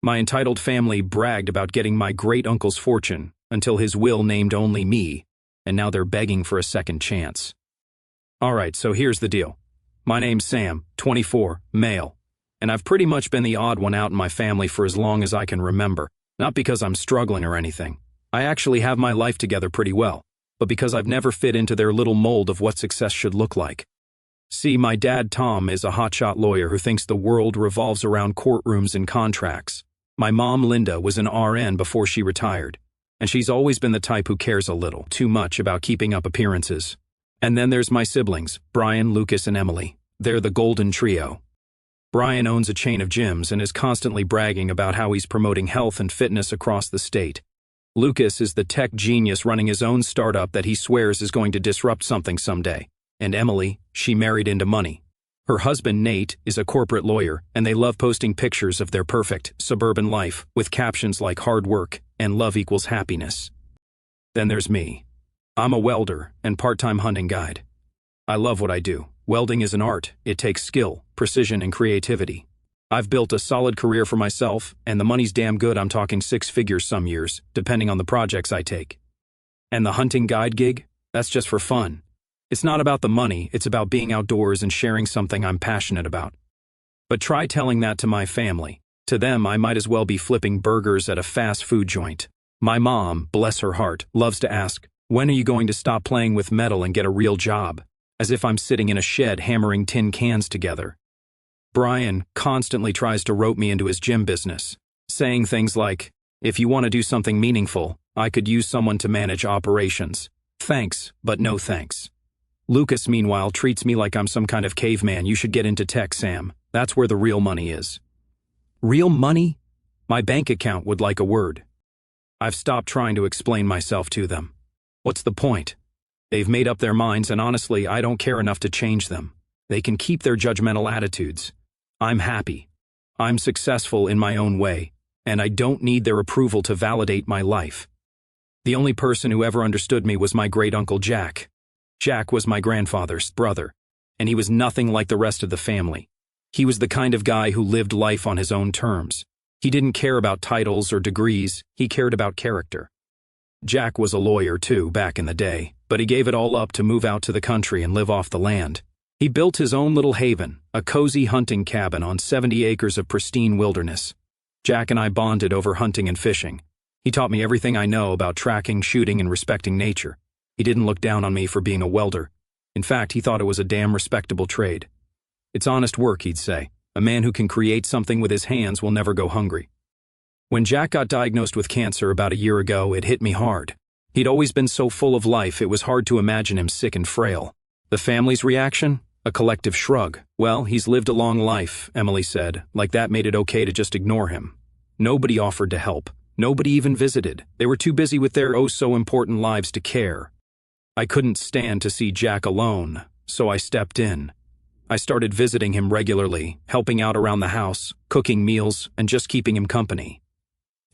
My entitled family bragged about getting my great-uncle's fortune until his will named only me, and now they're begging for a second chance. Alright, so here's the deal. My name's Sam, 24, male, and I've pretty much been the odd one out in my family for as long as I can remember, not because I'm struggling or anything. I actually have my life together pretty well, but because I've never fit into their little mold of what success should look like. See, my dad, Tom, is a hotshot lawyer who thinks the world revolves around courtrooms and contracts. My mom, Linda, was an RN before she retired, and she's always been the type who cares a little too much about keeping up appearances. And then there's my siblings, Brian, Lucas, and Emily. They're the golden trio. Brian owns a chain of gyms and is constantly bragging about how he's promoting health and fitness across the state. Lucas is the tech genius running his own startup that he swears is going to disrupt something someday. And Emily, she married into money. Her husband, Nate, is a corporate lawyer, and they love posting pictures of their perfect, suburban life with captions like hard work and love equals happiness. Then there's me. I'm a welder and part-time hunting guide. I love what I do. Welding is an art. It takes skill, precision, and creativity. I've built a solid career for myself, and the money's damn good. I'm talking 6 figures some years, depending on the projects I take. And the hunting guide gig? That's just for fun. It's not about the money, it's about being outdoors and sharing something I'm passionate about. But try telling that to my family. To them, I might as well be flipping burgers at a fast food joint. My mom, bless her heart, loves to ask, "When are you going to stop playing with metal and get a real job?" As if I'm sitting in a shed hammering tin cans together. Brian constantly tries to rope me into his gym business, saying things like, "If you want to do something meaningful, I could use someone to manage operations. Thanks, but no thanks." Lucas, meanwhile, treats me like I'm some kind of caveman. "You should get into tech, Sam. That's where the real money is." Real money? My bank account would like a word. I've stopped trying to explain myself to them. What's the point? They've made up their minds, and honestly, I don't care enough to change them. They can keep their judgmental attitudes. I'm happy. I'm successful in my own way, and I don't need their approval to validate my life. The only person who ever understood me was my great-uncle Jack. Jack was my grandfather's brother, and he was nothing like the rest of the family. He was the kind of guy who lived life on his own terms. He didn't care about titles or degrees, he cared about character. Jack was a lawyer too, back in the day, but he gave it all up to move out to the country and live off the land. He built his own little haven, a cozy hunting cabin on 70 acres of pristine wilderness. Jack and I bonded over hunting and fishing. He taught me everything I know about tracking, shooting, and respecting nature. He didn't look down on me for being a welder. In fact, he thought it was a damn respectable trade. It's honest work, he'd say. A man who can create something with his hands will never go hungry. When Jack got diagnosed with cancer about a year ago, it hit me hard. He'd always been so full of life, it was hard to imagine him sick and frail. The family's reaction? A collective shrug. "Well, he's lived a long life," Emily said, like that made it okay to just ignore him. Nobody offered to help. Nobody even visited. They were too busy with their oh-so-important lives to care. I couldn't stand to see Jack alone, so I stepped in. I started visiting him regularly, helping out around the house, cooking meals, and just keeping him company.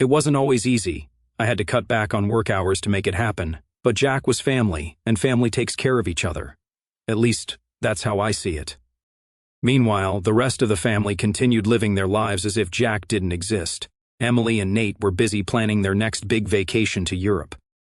It wasn't always easy. I had to cut back on work hours to make it happen, but Jack was family, and family takes care of each other. At least, that's how I see it. Meanwhile, the rest of the family continued living their lives as if Jack didn't exist. Emily and Nate were busy planning their next big vacation to Europe.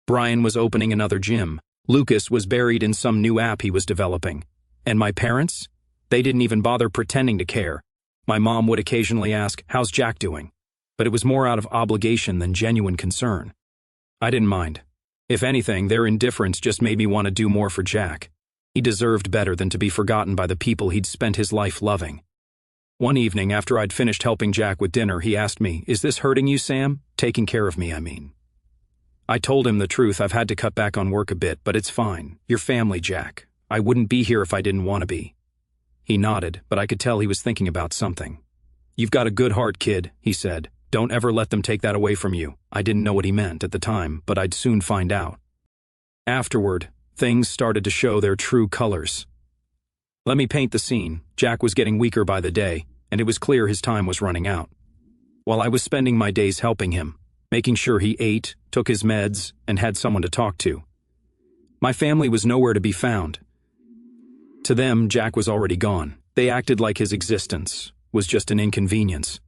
Brian was opening another gym. Lucas was buried in some new app he was developing. And my parents? They didn't even bother pretending to care. My mom would occasionally ask, "How's Jack doing?" But it was more out of obligation than genuine concern. I didn't mind. If anything, their indifference just made me want to do more for Jack. He deserved better than to be forgotten by the people he'd spent his life loving. One evening, after I'd finished helping Jack with dinner, he asked me, "Is this hurting you, Sam? Taking care of me, I mean." I told him the truth. I've had to cut back on work a bit, but it's fine. You're family, Jack. I wouldn't be here if I didn't want to be. He nodded, but I could tell he was thinking about something. "You've got a good heart, kid," he said. "Don't ever let them take that away from you." I didn't know what he meant at the time, but I'd soon find out. Afterward, things started to show their true colors. Let me paint the scene. Jack was getting weaker by the day, and it was clear his time was running out. While I was spending my days helping him, making sure he ate, took his meds, and had someone to talk to, my family was nowhere to be found. To them, Jack was already gone. They acted like his existence was just an inconvenience.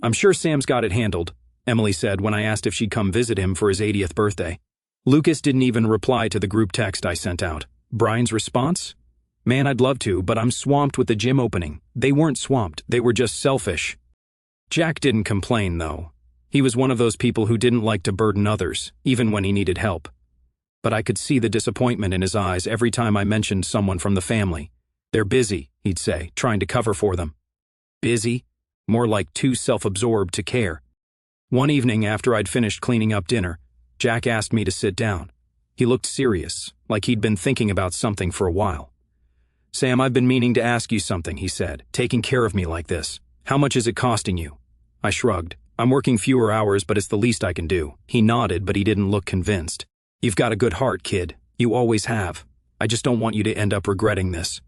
I'm sure Sam's got it handled, Emily said when I asked if she'd come visit him for his 80th birthday. Lucas didn't even reply to the group text I sent out. Brian's response? Man, I'd love to, but I'm swamped with the gym opening. They weren't swamped, they were just selfish. Jack didn't complain, though. He was one of those people who didn't like to burden others, even when he needed help. But I could see the disappointment in his eyes every time I mentioned someone from the family. They're busy, he'd say, trying to cover for them. Busy? More like too self-absorbed to care. One evening after I'd finished cleaning up dinner, Jack asked me to sit down. He looked serious, like he'd been thinking about something for a while. Sam, I've been meaning to ask you something, he said, taking care of me like this. How much is it costing you? I shrugged. I'm working fewer hours, but it's the least I can do. He nodded, but he didn't look convinced. You've got a good heart, kid. You always have. I just don't want you to end up regretting this.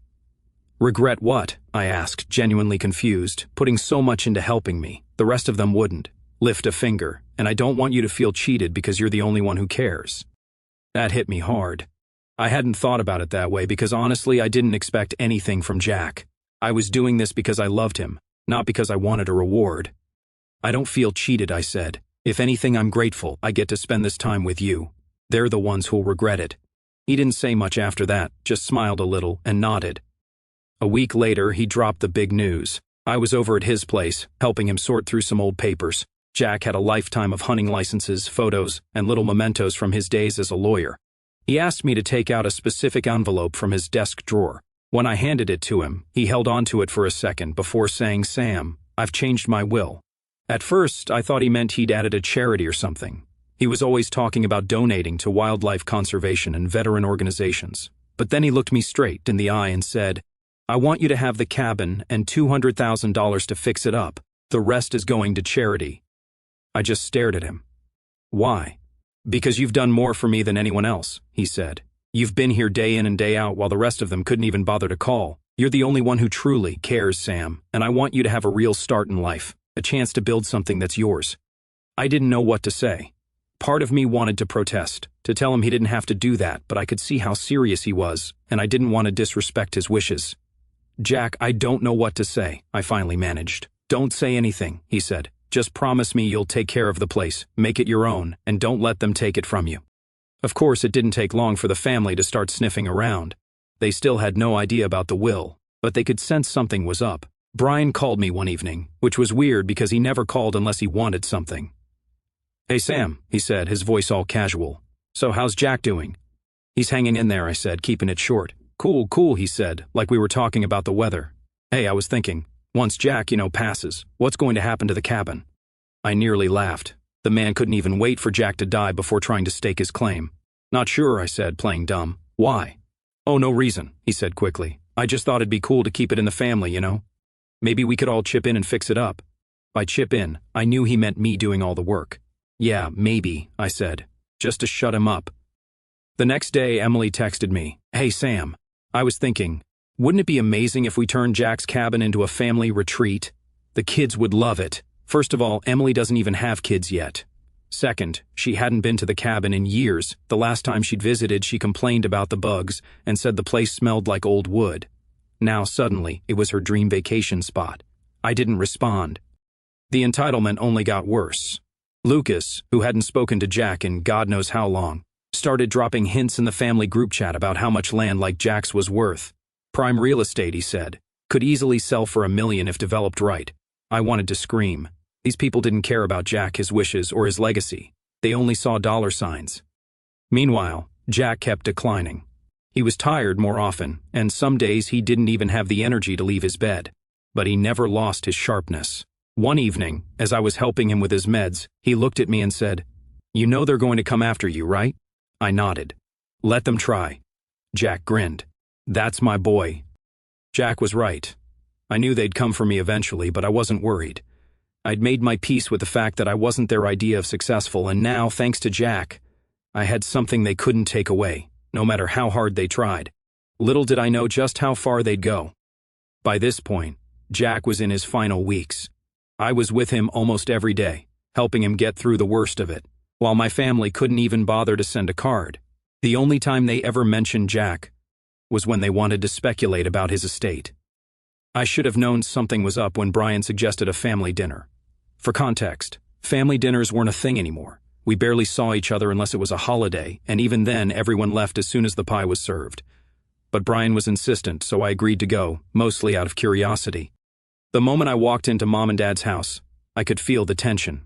Regret what? I asked, genuinely confused, putting so much into helping me. The rest of them wouldn't. Lift a finger, and I don't want you to feel cheated because you're the only one who cares. That hit me hard. I hadn't thought about it that way because honestly I didn't expect anything from Jack. I was doing this because I loved him, not because I wanted a reward. I don't feel cheated, I said. If anything, I'm grateful I get to spend this time with you. They're the ones who'll regret it. He didn't say much after that, just smiled a little and nodded. A week later, he dropped the big news. I was over at his place, helping him sort through some old papers. Jack had a lifetime of hunting licenses, photos, and little mementos from his days as a lawyer. He asked me to take out a specific envelope from his desk drawer. When I handed it to him, he held onto it for a second before saying, Sam, I've changed my will. At first, I thought he meant he'd added a charity or something. He was always talking about donating to wildlife conservation and veteran organizations. But then he looked me straight in the eye and said, I want you to have the cabin and $200,000 to fix it up. The rest is going to charity. I just stared at him. Why? Because you've done more for me than anyone else, he said. You've been here day in and day out while the rest of them couldn't even bother to call. You're the only one who truly cares, Sam, and I want you to have a real start in life, a chance to build something that's yours. I didn't know what to say. Part of me wanted to protest, to tell him he didn't have to do that, but I could see how serious he was, and I didn't want to disrespect his wishes. Jack, I don't know what to say, I finally managed. Don't say anything, he said. Just promise me you'll take care of the place, make it your own, and don't let them take it from you. Of course, it didn't take long for the family to start sniffing around. They still had no idea about the will, but they could sense something was up. Brian called me one evening, which was weird because he never called unless he wanted something. Hey Sam, he said, his voice all casual. So how's Jack doing? He's hanging in there, I said, keeping it short. Cool, he said, like we were talking about the weather. Hey, I was thinking, once Jack, passes, what's going to happen to the cabin? I nearly laughed. The man couldn't even wait for Jack to die before trying to stake his claim. Not sure, I said, playing dumb. Why? Oh, no reason, he said quickly. I just thought it'd be cool to keep it in the family, Maybe we could all chip in and fix it up. By chip in, I knew he meant me doing all the work. Yeah, maybe, I said, just to shut him up. The next day, Emily texted me, Hey Sam, I was thinking, wouldn't it be amazing if we turned Jack's cabin into a family retreat? The kids would love it. First of all, Emily doesn't even have kids yet. Second, she hadn't been to the cabin in years. The last time she'd visited, she complained about the bugs and said the place smelled like old wood. Now, suddenly, it was her dream vacation spot. I didn't respond. The entitlement only got worse. Lucas, who hadn't spoken to Jack in God knows how long, started dropping hints in the family group chat about how much land like Jack's was worth. Prime real estate, he said, could easily sell for $1 million if developed right. I wanted to scream. These people didn't care about Jack, his wishes, or his legacy. They only saw dollar signs. Meanwhile, Jack kept declining. He was tired more often, and some days he didn't even have the energy to leave his bed. But he never lost his sharpness. One evening, as I was helping him with his meds, he looked at me and said, You know they're going to come after you, right? I nodded. Let them try. Jack grinned. That's my boy. Jack was right. I knew they'd come for me eventually, but I wasn't worried. I'd made my peace with the fact that I wasn't their idea of successful, and now, thanks to Jack, I had something they couldn't take away, no matter how hard they tried. Little did I know just how far they'd go. By this point, Jack was in his final weeks. I was with him almost every day, helping him get through the worst of it, while my family couldn't even bother to send a card. The only time they ever mentioned Jack was when they wanted to speculate about his estate. I should have known something was up when Brian suggested a family dinner. For context, family dinners weren't a thing anymore. We barely saw each other unless it was a holiday, and even then everyone left as soon as the pie was served. But Brian was insistent, so I agreed to go, mostly out of curiosity. The moment I walked into Mom and Dad's house, I could feel the tension.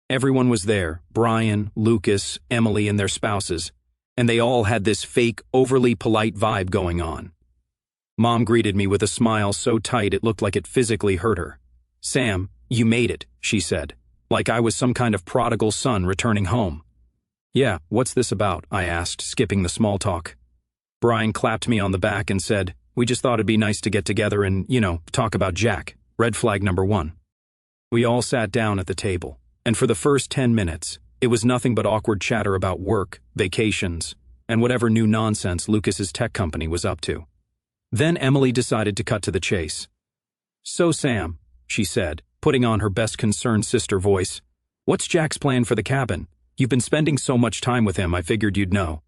Everyone was there, Brian, Lucas, Emily, and their spouses, and they all had this fake, overly polite vibe going on. Mom greeted me with a smile so tight it looked like it physically hurt her. "Sam, you made it," she said, like I was some kind of prodigal son returning home. "Yeah, what's this about?" I asked, skipping the small talk. Brian clapped me on the back and said, "We just thought it'd be nice to get together and, talk about Jack. Red flag number 1. We all sat down at the table, and for the first 10 minutes, it was nothing but awkward chatter about work, vacations, and whatever new nonsense Lucas's tech company was up to. Then Emily decided to cut to the chase. "So Sam," she said, putting on her best concerned sister voice, "what's Jack's plan for the cabin? You've been spending so much time with him, I figured you'd know."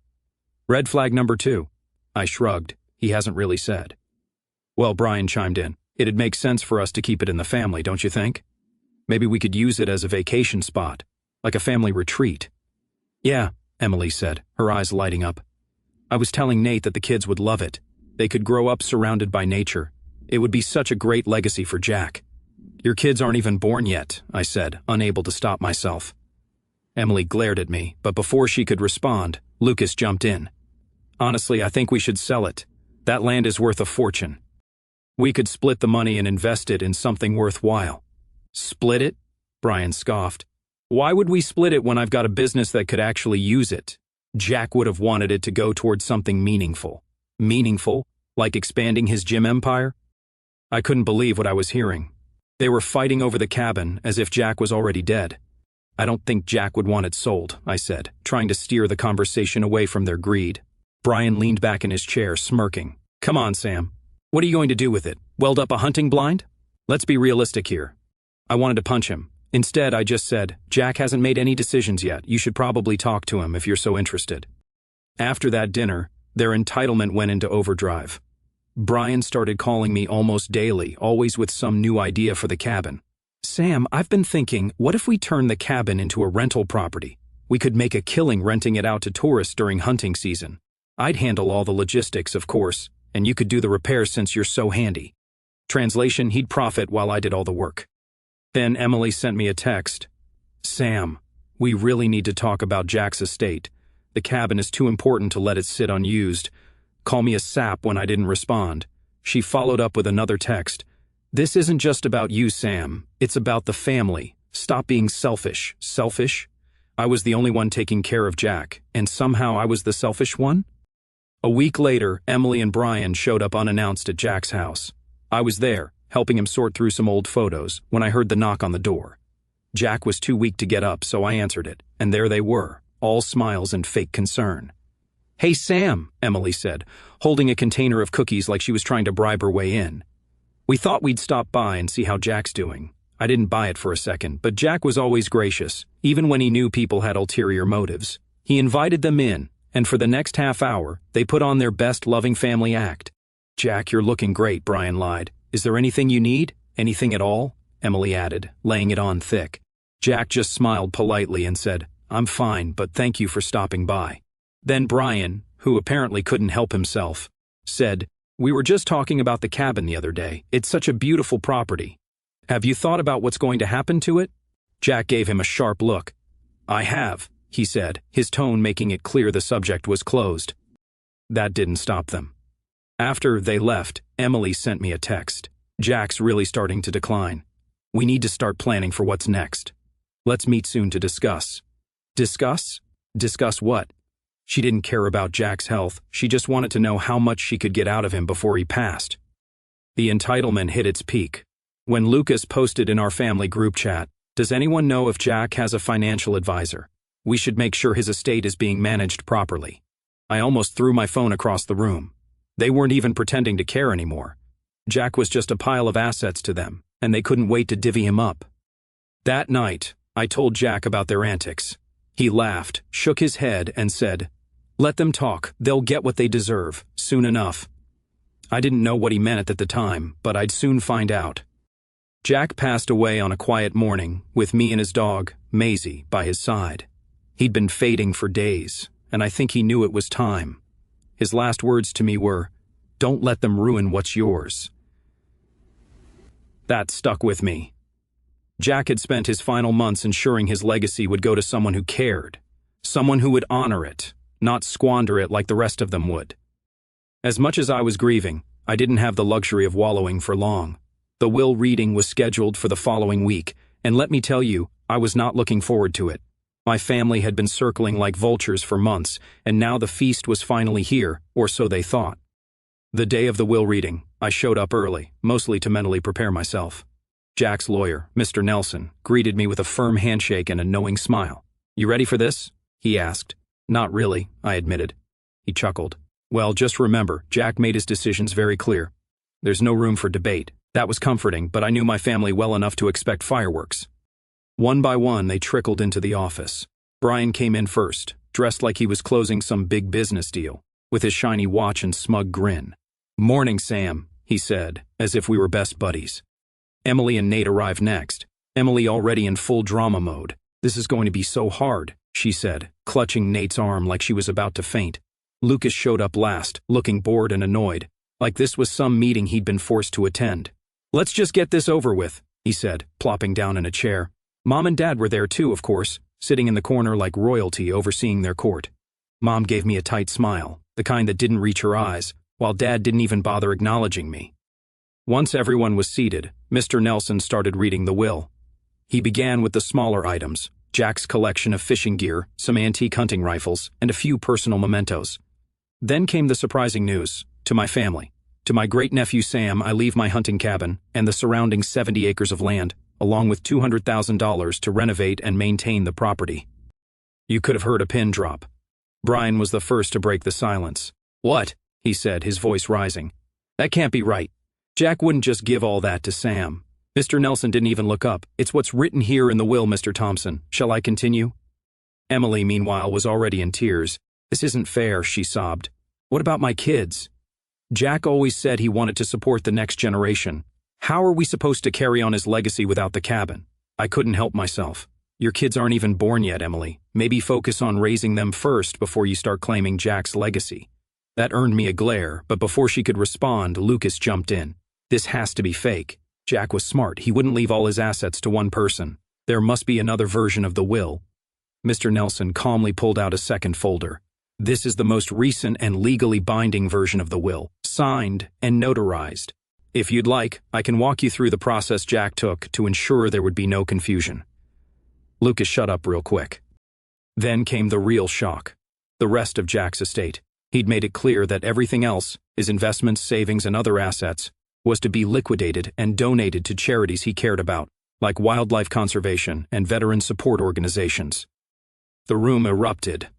"Red flag number 2. I shrugged. He hasn't really said. "Well," Brian chimed in, "it'd make sense for us to keep it in the family, don't you think? Maybe we could use it as a vacation spot, like a family retreat." "Yeah," Emily said, her eyes lighting up. "I was telling Nate that the kids would love it. They could grow up surrounded by nature. It would be such a great legacy for Jack." "Your kids aren't even born yet," I said, unable to stop myself. Emily glared at me, but before she could respond, Lucas jumped in. "Honestly, I think we should sell it. That land is worth a fortune. We could split the money and invest it in something worthwhile." "Split it?" Brian scoffed. "Why would we split it when I've got a business that could actually use it? Jack would have wanted it to go towards something meaningful." "Meaningful? Like expanding his gym empire?" I couldn't believe what I was hearing. They were fighting over the cabin as if Jack was already dead. "I don't think Jack would want it sold," I said, trying to steer the conversation away from their greed. Brian leaned back in his chair, smirking. "Come on, Sam. What are you going to do with it? Weld up a hunting blind? Let's be realistic here." I wanted to punch him. Instead, I just said, "Jack hasn't made any decisions yet. You should probably talk to him if you're so interested." After that dinner, their entitlement went into overdrive. Brian started calling me almost daily, always with some new idea for the cabin. "Sam, I've been thinking, what if we turn the cabin into a rental property? We could make a killing renting it out to tourists during hunting season. I'd handle all the logistics, of course, and you could do the repairs since you're so handy." Translation, he'd profit while I did all the work. Then Emily sent me a text. "Sam, we really need to talk about Jack's estate. The cabin is too important to let it sit unused. Call me a sap when I didn't respond." She followed up with another text. "This isn't just about you, Sam. It's about the family. Stop being selfish." Selfish? I was the only one taking care of Jack, and somehow I was the selfish one? A week later, Emily and Brian showed up unannounced at Jack's house. I was there, helping him sort through some old photos, when I heard the knock on the door. Jack was too weak to get up, so I answered it, and there they were, all smiles and fake concern. "Hey, Sam," Emily said, holding a container of cookies like she was trying to bribe her way in. "We thought we'd stop by and see how Jack's doing." I didn't buy it for a second, but Jack was always gracious, even when he knew people had ulterior motives. He invited them in, and for the next half hour, they put on their best loving family act. "Jack, you're looking great," Brian lied. "Is there anything you need? Anything at all?" Emily added, laying it on thick. Jack just smiled politely and said, "I'm fine, but thank you for stopping by." Then Brian, who apparently couldn't help himself, said, "We were just talking about the cabin the other day. It's such a beautiful property. Have you thought about what's going to happen to it?" Jack gave him a sharp look. "I have," he said, his tone making it clear the subject was closed. That didn't stop them. After they left, Emily sent me a text. "Jack's really starting to decline. We need to start planning for what's next. Let's meet soon to discuss." Discuss? Discuss what? She didn't care about Jack's health, she just wanted to know how much she could get out of him before he passed. The entitlement hit its peak. When Lucas posted in our family group chat, "Does anyone know if Jack has a financial advisor? We should make sure his estate is being managed properly." I almost threw my phone across the room. They weren't even pretending to care anymore. Jack was just a pile of assets to them, and they couldn't wait to divvy him up. That night, I told Jack about their antics. He laughed, shook his head, and said, "Let them talk, they'll get what they deserve, soon enough." I didn't know what he meant at the time, but I'd soon find out. Jack passed away on a quiet morning, with me and his dog, Maisie, by his side. He'd been fading for days, and I think he knew it was time. His last words to me were, "Don't let them ruin what's yours." That stuck with me. Jack had spent his final months ensuring his legacy would go to someone who cared, someone who would honor it, not squander it like the rest of them would. As much as I was grieving, I didn't have the luxury of wallowing for long. The will reading was scheduled for the following week, and let me tell you, I was not looking forward to it. My family had been circling like vultures for months, and now the feast was finally here, or so they thought. The day of the will reading, I showed up early, mostly to mentally prepare myself. Jack's lawyer, Mr. Nelson, greeted me with a firm handshake and a knowing smile. "You ready for this?" he asked. "Not really," I admitted. He chuckled. "Well, just remember, Jack made his decisions very clear. There's no room for debate." That was comforting, but I knew my family well enough to expect fireworks. One by one, they trickled into the office. Brian came in first, dressed like he was closing some big business deal, with his shiny watch and smug grin. "Morning, Sam," he said, as if we were best buddies. Emily and Nate arrived next, Emily already in full drama mode. "This is going to be so hard," she said, clutching Nate's arm like she was about to faint. Lucas showed up last, looking bored and annoyed, like this was some meeting he'd been forced to attend. "Let's just get this over with," he said, plopping down in a chair. Mom and Dad were there too, of course, sitting in the corner like royalty overseeing their court. Mom gave me a tight smile, the kind that didn't reach her eyes, while Dad didn't even bother acknowledging me. Once everyone was seated, Mr. Nelson started reading the will. He began with the smaller items, Jack's collection of fishing gear, some antique hunting rifles, and a few personal mementos. Then came the surprising news, to my family. To my great-nephew Sam, I leave my hunting cabin and the surrounding 70 acres of land, along with $200,000 to renovate and maintain the property. You could have heard a pin drop. Brian was the first to break the silence. "What?" he said, his voice rising. "That can't be right. Jack wouldn't just give all that to Sam." Mr. Nelson didn't even look up. "It's what's written here in the will, Mr. Thompson. Shall I continue?" Emily, meanwhile, was already in tears. "This isn't fair," she sobbed. "What about my kids? Jack always said he wanted to support the next generation. How are we supposed to carry on his legacy without the cabin?" I couldn't help myself. "Your kids aren't even born yet, Emily. Maybe focus on raising them first before you start claiming Jack's legacy." That earned me a glare, but before she could respond, Lucas jumped in. "This has to be fake. Jack was smart. He wouldn't leave all his assets to one person. There must be another version of the will." Mr. Nelson calmly pulled out a second folder. "This is the most recent and legally binding version of the will, signed and notarized. If you'd like, I can walk you through the process Jack took to ensure there would be no confusion." Lucas shut up real quick. Then came the real shock. The rest of Jack's estate. He'd made it clear that everything else, his investments, savings, and other assets, was to be liquidated and donated to charities he cared about, like wildlife conservation and veteran support organizations. The room erupted.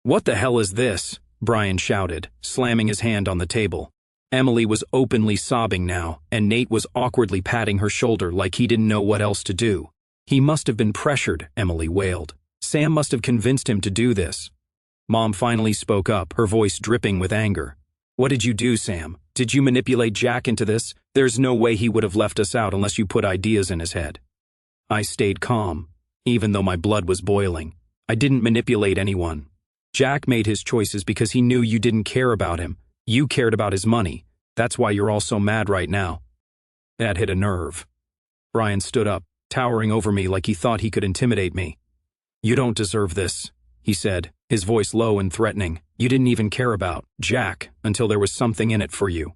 "What the hell is this?" Brian shouted, slamming his hand on the table. Emily was openly sobbing now, and Nate was awkwardly patting her shoulder like he didn't know what else to do. "He must have been pressured," Emily wailed. "Sam must have convinced him to do this." Mom finally spoke up, her voice dripping with anger. "What did you do, Sam? Did you manipulate Jack into this? There's no way he would have left us out unless you put ideas in his head." I stayed calm, even though my blood was boiling. "I didn't manipulate anyone. Jack made his choices because he knew you didn't care about him. You cared about his money. That's why you're all so mad right now." That hit a nerve. Brian stood up, towering over me like he thought he could intimidate me. "You don't deserve this," he said, his voice low and threatening. "You didn't even care about Jack until there was something in it for you."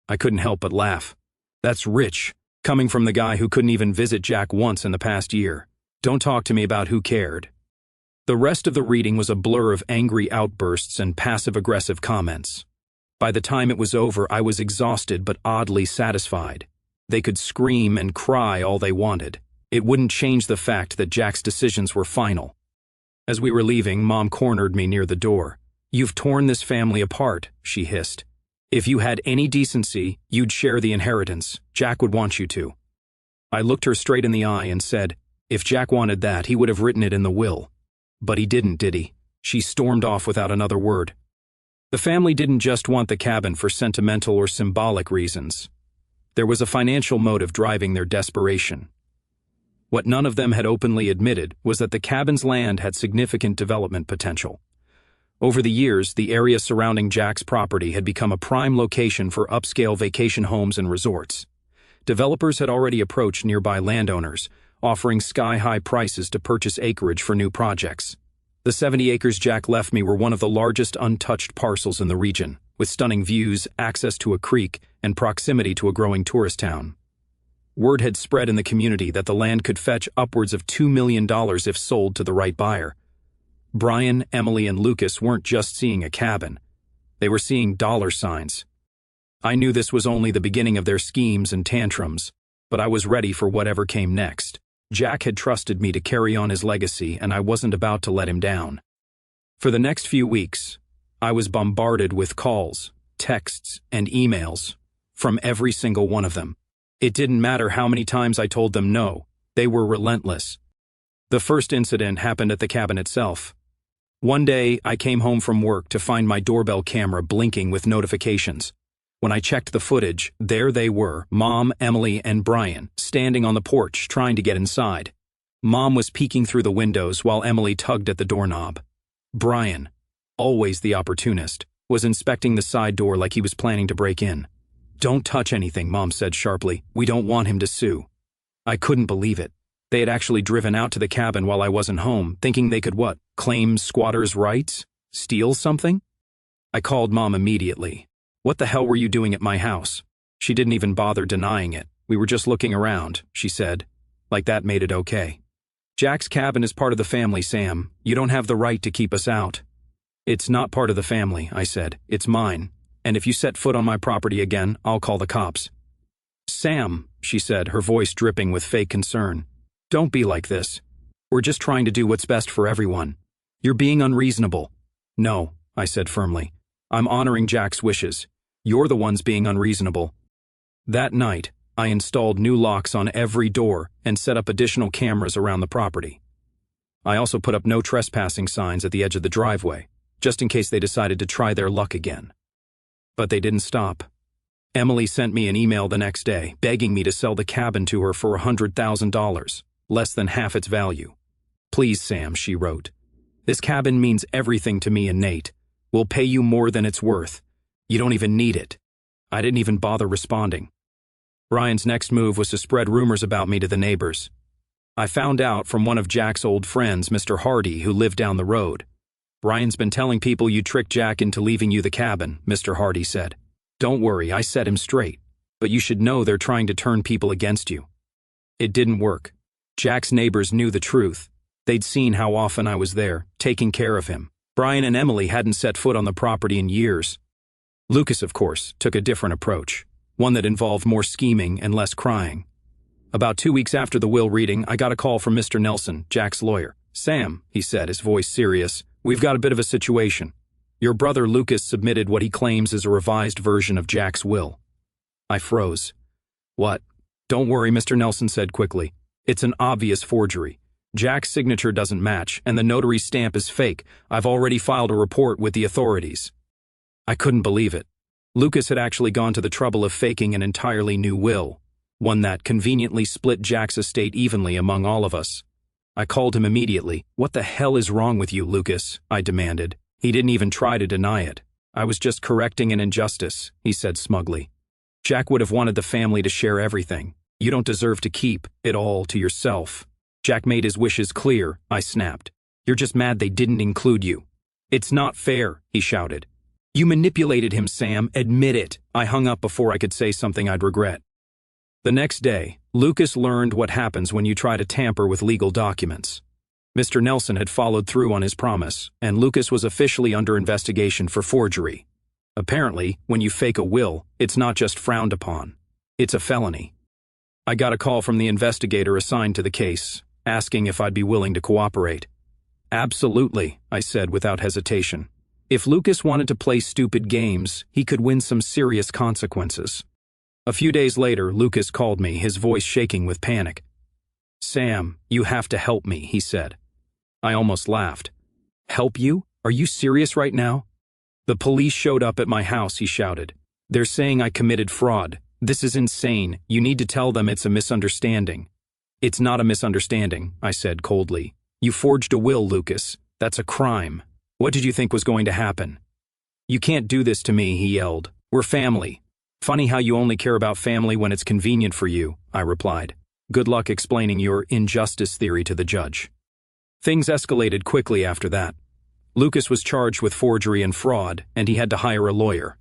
I couldn't help but laugh. That's rich, coming from the guy who couldn't even visit Jack once in the past year. Don't talk to me about who cared. The rest of the reading was a blur of angry outbursts and passive-aggressive comments. By the time it was over, I was exhausted but oddly satisfied. They could scream and cry all they wanted. It wouldn't change the fact that Jack's decisions were final. As we were leaving, Mom cornered me near the door. "You've torn this family apart," she hissed. "If you had any decency, you'd share the inheritance. Jack would want you to." I looked her straight in the eye and said, "If Jack wanted that, he would have written it in the will." "But he didn't, did he?" She stormed off without another word. The family didn't just want the cabin for sentimental or symbolic reasons. There was a financial motive driving their desperation. What none of them had openly admitted was that the cabin's land had significant development potential. Over the years, the area surrounding Jack's property had become a prime location for upscale vacation homes and resorts. Developers had already approached nearby landowners, offering sky-high prices to purchase acreage for new projects. The 70 acres Jack left me were one of the largest untouched parcels in the region, with stunning views, access to a creek, and proximity to a growing tourist town. Word had spread in the community that the land could fetch upwards of $2 million if sold to the right buyer. Brian, Emily, and Lucas weren't just seeing a cabin. They were seeing dollar signs. I knew this was only the beginning of their schemes and tantrums, but I was ready for whatever came next. Jack had trusted me to carry on his legacy, and I wasn't about to let him down. For the next few weeks, I was bombarded with calls, texts, and emails from every single one of them. It didn't matter how many times I told them no, they were relentless. The first incident happened at the cabin itself. One day, I came home from work to find my doorbell camera blinking with notifications. When I checked the footage, there they were, Mom, Emily, and Brian, standing on the porch trying to get inside. Mom was peeking through the windows while Emily tugged at the doorknob. Brian, always the opportunist, was inspecting the side door like he was planning to break in. "Don't touch anything," Mom said sharply. "We don't want him to sue." I couldn't believe it. They had actually driven out to the cabin while I wasn't home, thinking they could what? Claim squatters' rights? Steal something? I called Mom immediately. "What the hell were you doing at my house?" She didn't even bother denying it. "We were just looking around," she said. Like that made it okay. "Jack's cabin is part of the family, Sam. You don't have the right to keep us out." "It's not part of the family," I said. "It's mine. And if you set foot on my property again, I'll call the cops." "Sam," she said, her voice dripping with fake concern. "Don't be like this. We're just trying to do what's best for everyone. You're being unreasonable." "No," I said firmly. "I'm honoring Jack's wishes. You're the ones being unreasonable." That night, I installed new locks on every door and set up additional cameras around the property. I also put up no trespassing signs at the edge of the driveway, just in case they decided to try their luck again. But they didn't stop. Emily sent me an email the next day, begging me to sell the cabin to her for $100,000, less than half its value. "Please, Sam," she wrote. "This cabin means everything to me and Nate. We'll pay you more than it's worth. You don't even need it." I didn't even bother responding. Brian's next move was to spread rumors about me to the neighbors. I found out from one of Jack's old friends, Mr. Hardy, who lived down the road. "Brian's been telling people you tricked Jack into leaving you the cabin," Mr. Hardy said. "Don't worry, I set him straight. But you should know they're trying to turn people against you." It didn't work. Jack's neighbors knew the truth. They'd seen how often I was there, taking care of him. Brian and Emily hadn't set foot on the property in years. Lucas, of course, took a different approach, one that involved more scheming and less crying. About 2 weeks after the will reading, I got a call from Mr. Nelson, Jack's lawyer. "Sam," he said, his voice serious, "we've got a bit of a situation. Your brother Lucas submitted what he claims is a revised version of Jack's will." I froze. "What?" "Don't worry," Mr. Nelson said quickly. "It's an obvious forgery. Jack's signature doesn't match, and the notary's stamp is fake. I've already filed a report with the authorities." I couldn't believe it. Lucas had actually gone to the trouble of faking an entirely new will, one that conveniently split Jack's estate evenly among all of us. I called him immediately. "What the hell is wrong with you, Lucas?" I demanded. He didn't even try to deny it. "I was just correcting an injustice," he said smugly. "Jack would have wanted the family to share everything. You don't deserve to keep it all to yourself." "Jack made his wishes clear," I snapped. "You're just mad they didn't include you." "It's not fair," he shouted. "You manipulated him, Sam. Admit it." I hung up before I could say something I'd regret. The next day, Lucas learned what happens when you try to tamper with legal documents. Mr. Nelson had followed through on his promise, and Lucas was officially under investigation for forgery. Apparently, when you fake a will, it's not just frowned upon. It's a felony. I got a call from the investigator assigned to the case, asking if I'd be willing to cooperate. "Absolutely," I said without hesitation. If Lucas wanted to play stupid games, he could win some serious consequences. A few days later, Lucas called me, his voice shaking with panic. "Sam, you have to help me," he said. I almost laughed. "Help you? Are you serious right now?" "The police showed up at my house," he shouted. "They're saying I committed fraud. This is insane. You need to tell them it's a misunderstanding. It's not a misunderstanding, I said coldly. You forged a will, Lucas. That's a crime. What did you think was going to happen? You can't do this to me, he yelled. We're family. Funny how you only care about family when it's convenient for you, I replied. Good luck explaining your injustice theory to the judge. Things escalated quickly after that. Lucas was charged with forgery and fraud, and he had to hire a lawyer.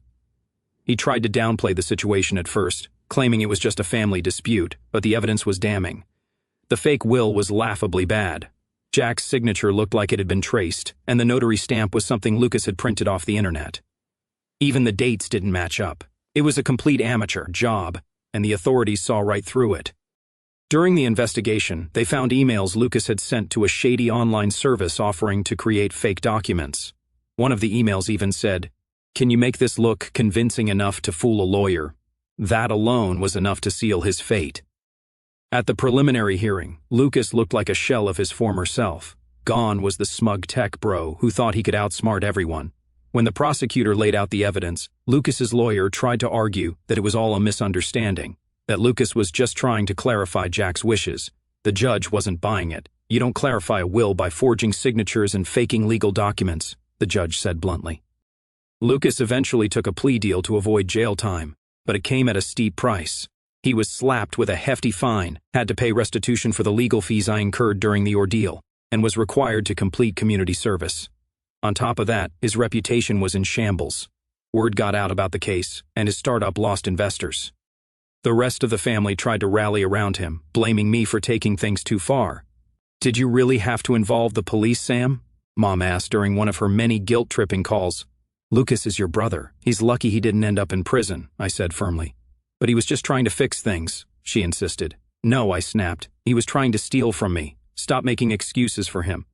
He tried to downplay the situation at first, claiming it was just a family dispute, but the evidence was damning. The fake will was laughably bad. Jack's signature looked like it had been traced, and the notary stamp was something Lucas had printed off the internet. Even the dates didn't match up. It was a complete amateur job, and the authorities saw right through it. During the investigation, they found emails Lucas had sent to a shady online service offering to create fake documents. One of the emails even said, "Can you make this look convincing enough to fool a lawyer?" That alone was enough to seal his fate. At the preliminary hearing, Lucas looked like a shell of his former self. Gone was the smug tech bro who thought he could outsmart everyone. When the prosecutor laid out the evidence, Lucas's lawyer tried to argue that it was all a misunderstanding, that Lucas was just trying to clarify Jack's wishes. The judge wasn't buying it. You don't clarify a will by forging signatures and faking legal documents, the judge said bluntly. Lucas eventually took a plea deal to avoid jail time, but it came at a steep price. He was slapped with a hefty fine, had to pay restitution for the legal fees I incurred during the ordeal, and was required to complete community service. On top of that, his reputation was in shambles. Word got out about the case, and his startup lost investors. The rest of the family tried to rally around him, blaming me for taking things too far. Did you really have to involve the police, Sam? Mom asked during one of her many guilt-tripping calls. Lucas is your brother. He's lucky he didn't end up in prison, I said firmly. But he was just trying to fix things, she insisted. No, I snapped. He was trying to steal from me. Stop making excuses for him.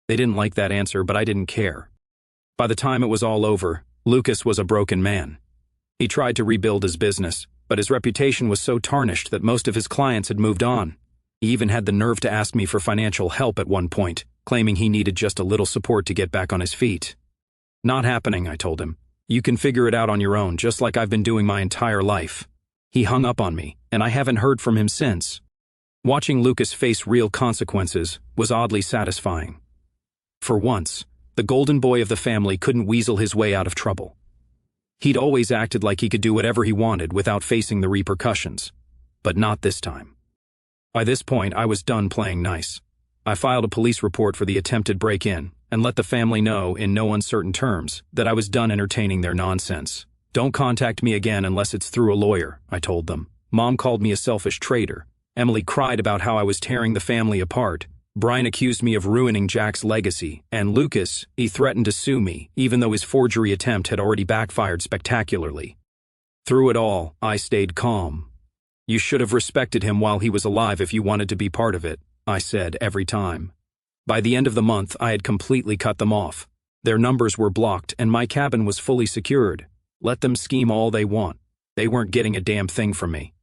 They didn't like that answer, but I didn't care. By the time it was all over, Lucas was a broken man. He tried to rebuild his business, but his reputation was so tarnished that most of his clients had moved on. He even had the nerve to ask me for financial help at one point, claiming he needed just a little support to get back on his feet. Not happening, I told him. You can figure it out on your own, just like I've been doing my entire life. He hung up on me, and I haven't heard from him since. Watching Lucas face real consequences was oddly satisfying. For once, the golden boy of the family couldn't weasel his way out of trouble. He'd always acted like he could do whatever he wanted without facing the repercussions, but not this time. By this point, I was done playing nice. I filed a police report for the attempted break-in and let the family know in no uncertain terms that I was done entertaining their nonsense. Don't contact me again unless it's through a lawyer, I told them. Mom called me a selfish traitor. Emily cried about how I was tearing the family apart. Brian accused me of ruining Jack's legacy, and Lucas, he threatened to sue me, even though his forgery attempt had already backfired spectacularly. Through it all, I stayed calm. You should have respected him while he was alive if you wanted to be part of it, I said every time. By the end of the month, I had completely cut them off. Their numbers were blocked, and my cabin was fully secured. Let them scheme all they want. They weren't getting a damn thing from me.